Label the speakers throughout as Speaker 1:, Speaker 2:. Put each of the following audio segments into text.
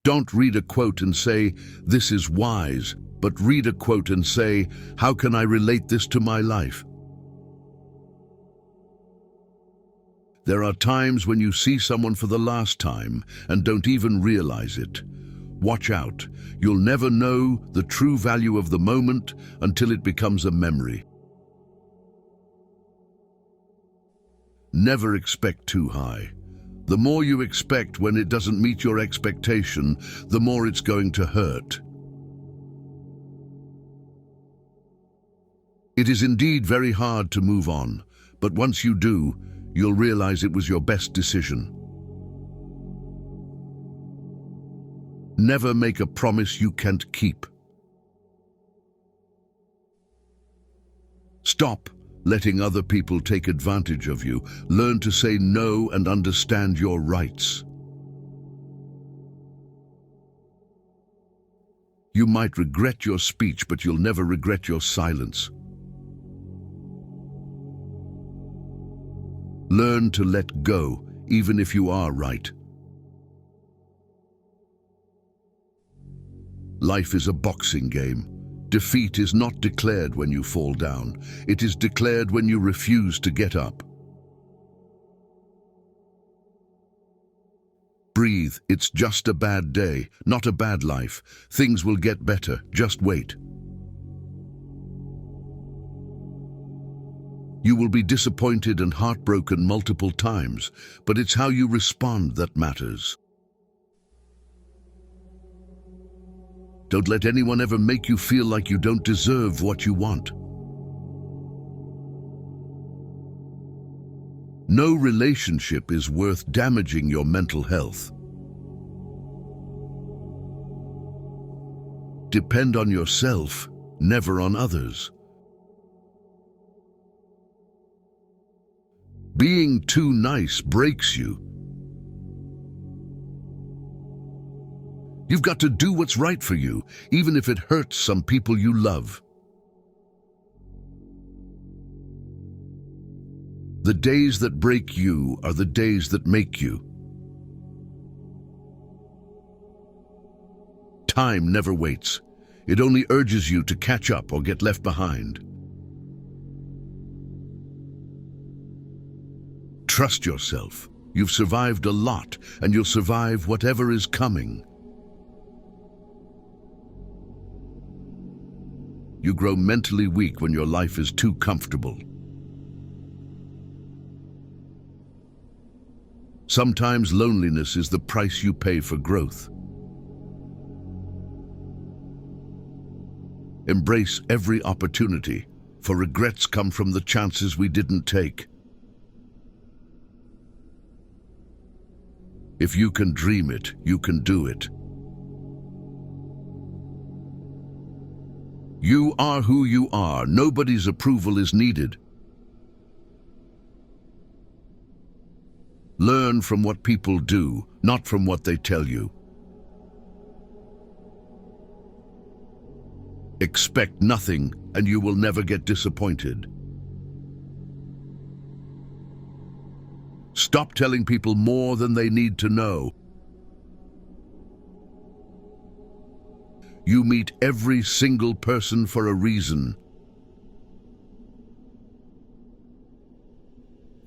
Speaker 1: Don't read a quote and say, "This is wise," but read a quote and say, "How can I relate this to my life?" There are times when you see someone for the last time and don't even realize it. Watch out. You'll never know the true value of the moment until it becomes a memory. Never expect too high. The more you expect when it doesn't meet your expectation, the more it's going to hurt. It is indeed very hard to move on, but once you do, you'll realize it was your best decision. Never make a promise you can't keep. Stop letting other people take advantage of you. Learn to say no and understand your rights. You might regret your speech, but you'll never regret your silence. Learn to let go, even if you are right. Life is a boxing game. Defeat is not declared when you fall down. It is declared when you refuse to get up. Breathe. It's just a bad day, not a bad life. Things will get better. Just wait. You will be disappointed and heartbroken multiple times, but it's how you respond that matters. Don't let anyone ever make you feel like you don't deserve what you want. No relationship is worth damaging your mental health. Depend on yourself, never on others. Being too nice breaks you. You've got to do what's right for you, even if it hurts some people you love. The days that break you are the days that make you. Time never waits. It only urges you to catch up or get left behind. Trust yourself. You've survived a lot, and you'll survive whatever is coming. You grow mentally weak when your life is too comfortable. Sometimes loneliness is the price you pay for growth. Embrace every opportunity, for regrets come from the chances we didn't take. If you can dream it, you can do it. You are who you are. Nobody's approval is needed. Learn from what people do, not from what they tell you. Expect nothing, and you will never get disappointed. Stop telling people more than they need to know. You meet every single person for a reason.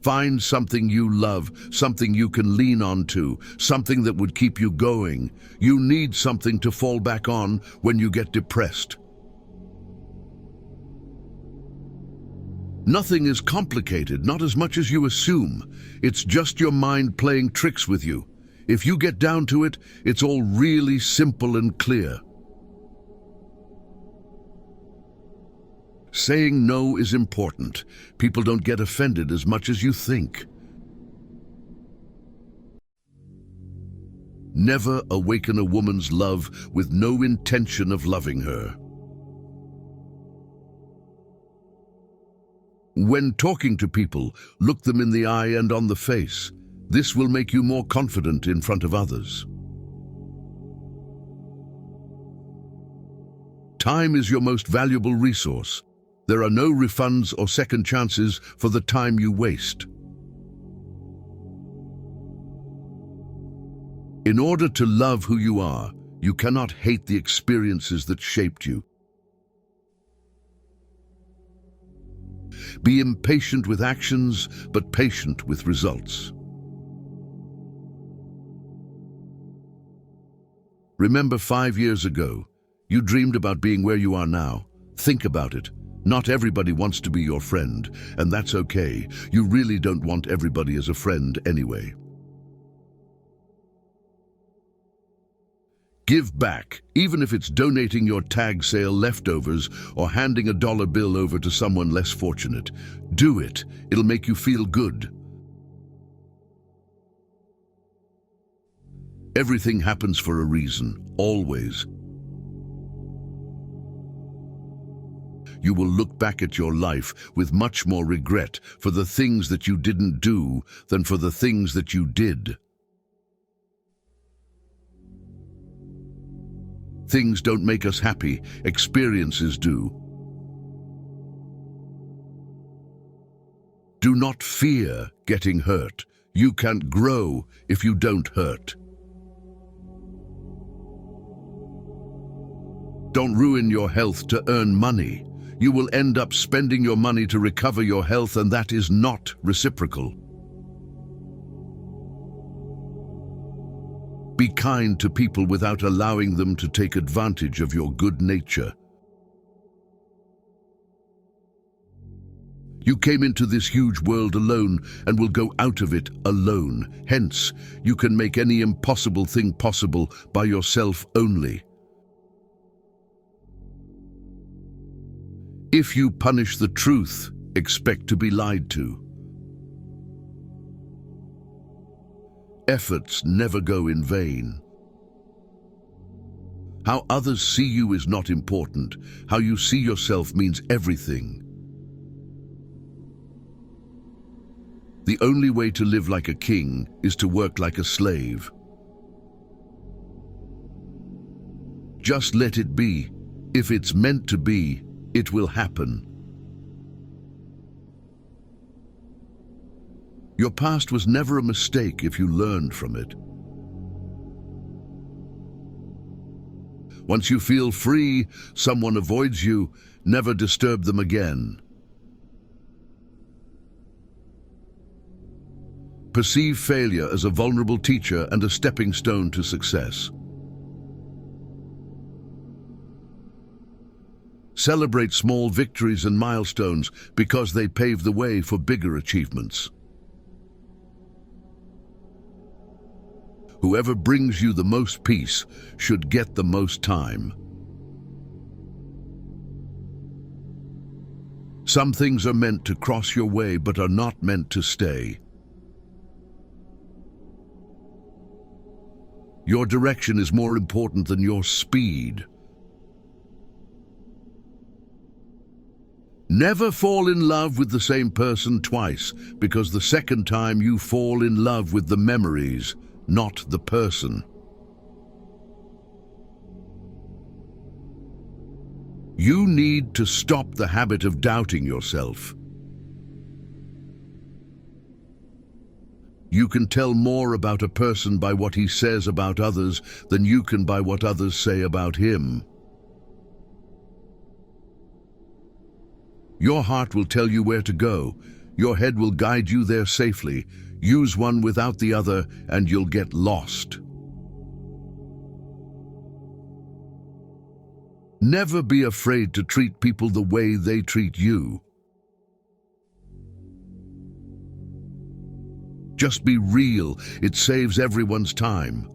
Speaker 1: Find something you love, something you can lean on to, something that would keep you going. You need something to fall back on when you get depressed. Nothing is complicated, not as much as you assume. It's just your mind playing tricks with you. If you get down to it, it's all really simple and clear. Saying no is important. People don't get offended as much as you think. Never awaken a woman's love with no intention of loving her. When talking to people, look them in the eye and on the face. This will make you more confident in front of others. Time is your most valuable resource. There are no refunds or second chances for the time you waste. In order to love who you are, you cannot hate the experiences that shaped you. Be impatient with actions, but patient with results. Remember 5 years ago, you dreamed about being where you are now. Think about it. Not everybody wants to be your friend, and that's okay. You really don't want everybody as a friend anyway. Give back, even if it's donating your tag sale leftovers or handing a dollar bill over to someone less fortunate. Do it. It'll make you feel good. Everything happens for a reason, always. You will look back at your life with much more regret for the things that you didn't do than for the things that you did. Things don't make us happy, experiences do. Do not fear getting hurt. You can't grow if you don't hurt. Don't ruin your health to earn money. You will end up spending your money to recover your health, and that is not reciprocal. Be kind to people without allowing them to take advantage of your good nature. You came into this huge world alone and will go out of it alone. Hence, you can make any impossible thing possible by yourself only. If you punish the truth, expect to be lied to. Efforts never go in vain. How others see you is not important. How you see yourself means everything. The only way to live like a king is to work like a slave. Just let it be. If it's meant to be, it will happen. Your past was never a mistake if you learned from it. Once you feel free, someone avoids you, never disturb them again. Perceive failure as a vulnerable teacher and a stepping stone to success. Celebrate small victories and milestones because they pave the way for bigger achievements. Whoever brings you the most peace should get the most time. Some things are meant to cross your way but are not meant to stay. Your direction is more important than your speed. Never fall in love with the same person twice, because the second time you fall in love with the memories, not the person. You need to stop the habit of doubting yourself. You can tell more about a person by what he says about others than you can by what others say about him. Your heart will tell you where to go. Your head will guide you there safely. Use one without the other, and you'll get lost. Never be afraid to treat people the way they treat you. Just be real. It saves everyone's time.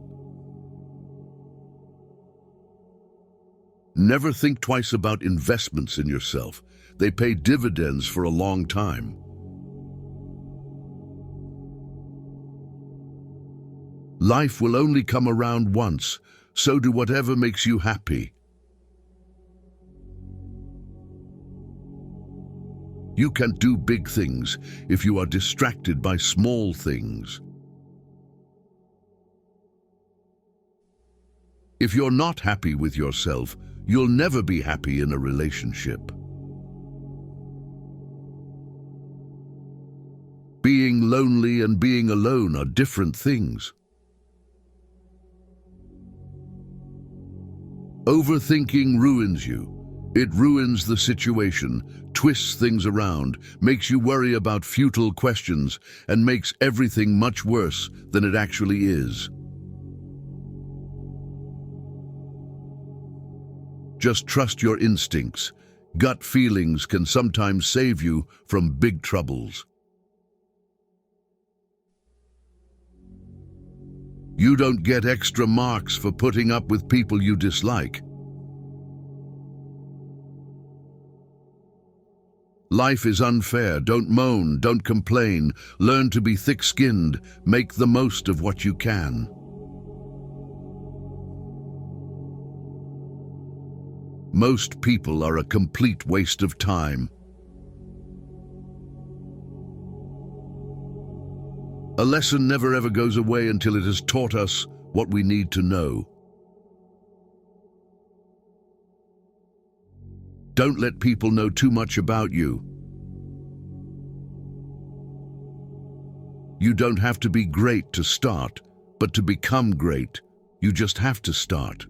Speaker 1: Never think twice about investments in yourself. They pay dividends for a long time. Life will only come around once, so do whatever makes you happy. You can't do big things if you are distracted by small things. If you're not happy with yourself, you'll never be happy in a relationship. Being lonely and being alone are different things. Overthinking ruins you. It ruins the situation, twists things around, makes you worry about futile questions, and makes everything much worse than it actually is. Just trust your instincts. Gut feelings can sometimes save you from big troubles. You don't get extra marks for putting up with people you dislike. Life is unfair. Don't moan, don't complain. Learn to be thick-skinned. Make the most of what you can. Most people are a complete waste of time. A lesson never ever goes away until it has taught us what we need to know. Don't let people know too much about you. You don't have to be great to start, but to become great, you just have to start.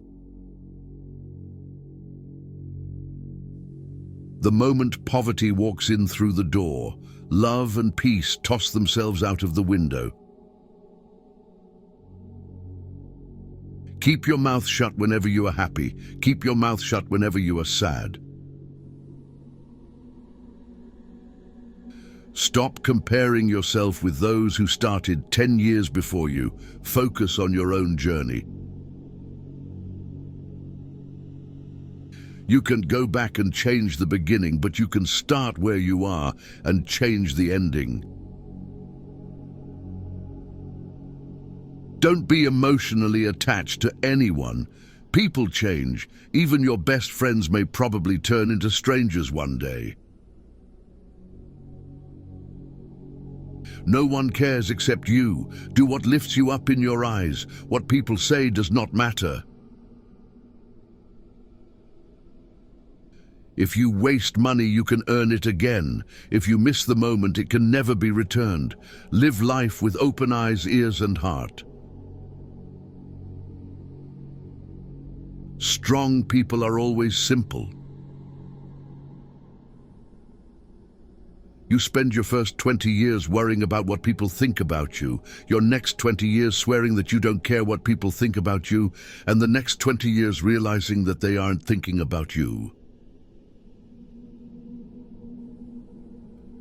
Speaker 1: The moment poverty walks in through the door, love and peace toss themselves out of the window. Keep your mouth shut whenever you are happy. Keep your mouth shut whenever you are sad. Stop comparing yourself with those who started 10 years before you. Focus on your own journey. You can go back and change the beginning, but you can start where you are and change the ending. Don't be emotionally attached to anyone. People change. Even your best friends may probably turn into strangers one day. No one cares except you. Do what lifts you up in your eyes. What people say does not matter. If you waste money, you can earn it again. If you miss the moment, it can never be returned. Live life with open eyes, ears, and heart. Strong people are always simple. You spend your first 20 years worrying about what people think about you, your next 20 years swearing that you don't care what people think about you, and the next 20 years realizing that they aren't thinking about you.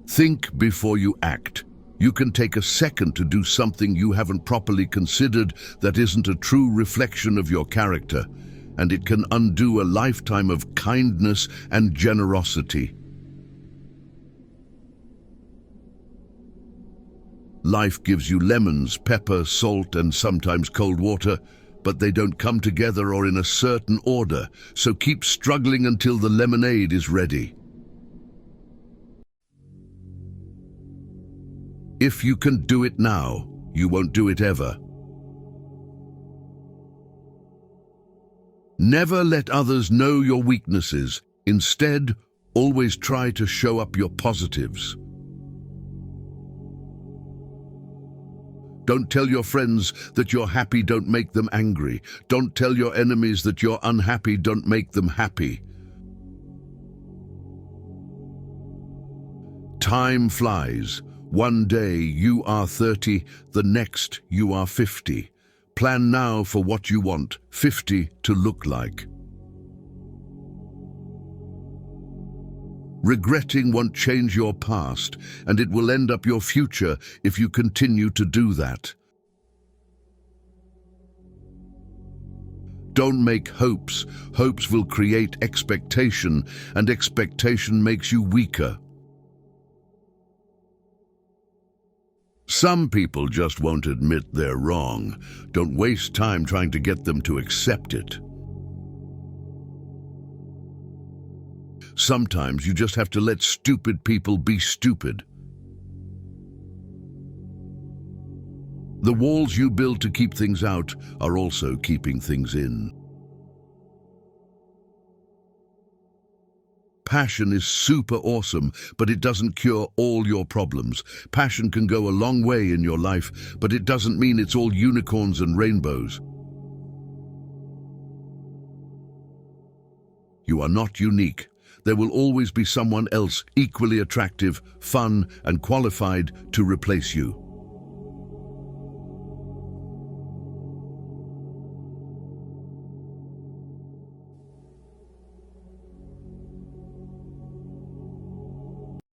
Speaker 1: Think before you act. You can take a second to do something you haven't properly considered that isn't a true reflection of your character, and it can undo a lifetime of kindness and generosity. Life gives you lemons, pepper, salt, and sometimes cold water, but they don't come together or in a certain order, so keep struggling until the lemonade is ready. If you can do it now, you won't do it ever. Never let others know your weaknesses. Instead, always try to show up your positives. Don't tell your friends that you're happy, don't make them angry. Don't tell your enemies that you're unhappy, don't make them happy. Time flies. One day you are 30, the next you are 50. Plan now for what you want 50 to look like. Regretting won't change your past, and it will end up your future if you continue to do that. Don't make hopes. Hopes will create expectation, and expectation makes you weaker. Some people just won't admit they're wrong. Don't waste time trying to get them to accept it. Sometimes you just have to let stupid people be stupid. The walls you build to keep things out are also keeping things in. Passion is super awesome, but it doesn't cure all your problems. Passion can go a long way in your life, but it doesn't mean it's all unicorns and rainbows. You are not unique. There will always be someone else equally attractive, fun, and qualified to replace you.